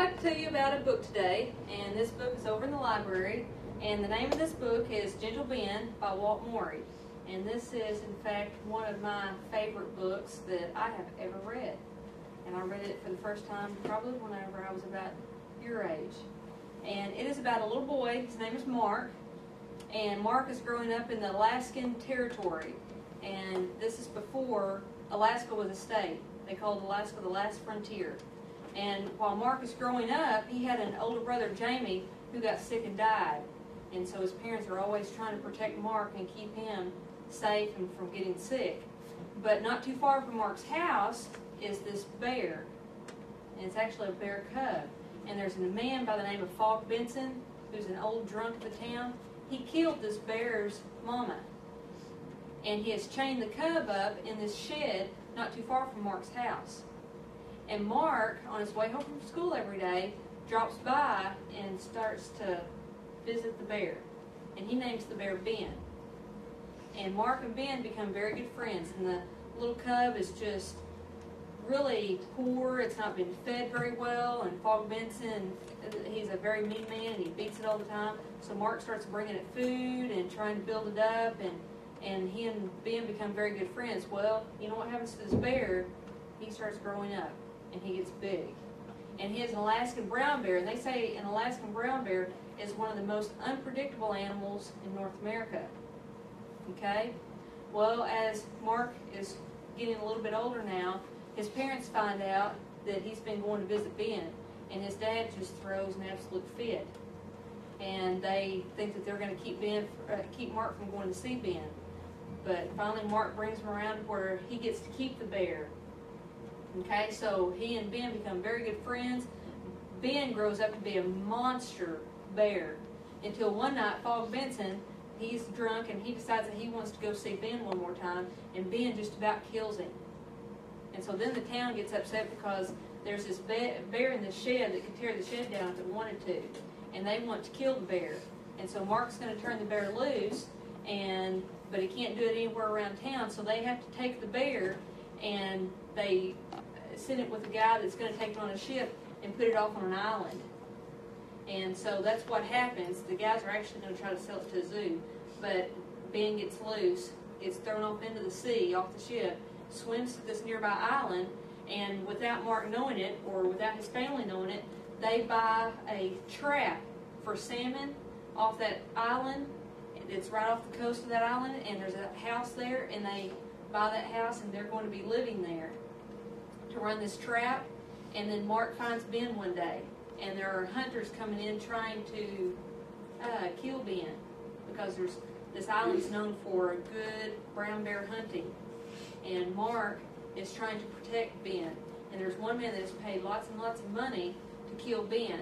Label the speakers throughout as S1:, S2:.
S1: like to tell you about a book today, and this book is over in the library, and the name of this book is Gentle Ben by Walt Morey. And this is, in fact, one of my favorite books that I have ever read. And I read it for the first time probably whenever I was about your age. And it is about a little boy. His name is Mark. And Mark is growing up in the Alaskan Territory. And this is before Alaska was a state. They called Alaska the last frontier. And while Mark was growing up, he had an older brother, Jamie, who got sick and died. And so his parents are always trying to protect Mark and keep him safe and from getting sick. But not too far from Mark's house is this bear. And it's actually a bear cub. And there's a man by the name of Fog Benson, who's an old drunk of the town. He killed this bear's mama. And he has chained the cub up in this shed not too far from Mark's house. And Mark, on his way home from school every day, drops by and starts to visit the bear. And he names the bear Ben. And Mark and Ben become very good friends. And the little cub is just really poor. It's not been fed very well. And Fog Benson, he's a very mean man, and he beats it all the time. So Mark starts bringing it food and trying to build it up. And he and Ben become very good friends. Well, you know what happens to this bear? He starts growing up, and he gets big. And he has an Alaskan brown bear, and they say an Alaskan brown bear is one of the most unpredictable animals in North America. Okay? Well, as Mark is getting a little bit older now, his parents find out that he's been going to visit Ben, and his dad just throws an absolute fit. And they think that they're going to keep Mark from going to see Ben. But finally Mark brings him around to where he gets to keep the bear. Okay, so he and Ben become very good friends. Ben grows up to be a monster bear until one night Fog Benson, he's drunk and he decides that he wants to go see Ben one more time, and Ben just about kills him. And so then the town gets upset because there's this bear in the shed that could tear the shed down if it wanted to, and they want to kill the bear. And so Mark's going to turn the bear loose, but he can't do it anywhere around town, so they have to take the bear and they send it with a guy that's going to take it on a ship and put it off on an island. And so that's what happens. The guys are actually going to try to sell it to a zoo, but Ben gets loose, gets thrown off into the sea, off the ship, swims to this nearby island, and without Mark knowing it, or without his family knowing it, they buy a trap for salmon off that island. It's right off the coast of that island, and there's a house there, and they buy that house, and they're going to be living there to run this trap. And then Mark finds Ben one day, and there are hunters coming in trying to kill Ben, because this island's known for good brown bear hunting. And Mark is trying to protect Ben. And there's one man that has paid lots and lots of money to kill Ben.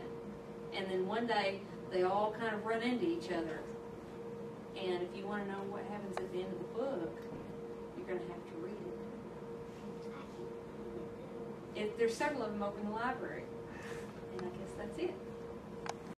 S1: And then one day, they all kind of run into each other. And if you want to know what happens at the end of the book, you're going to have to read it. There's several of them over in the library. And I guess that's it.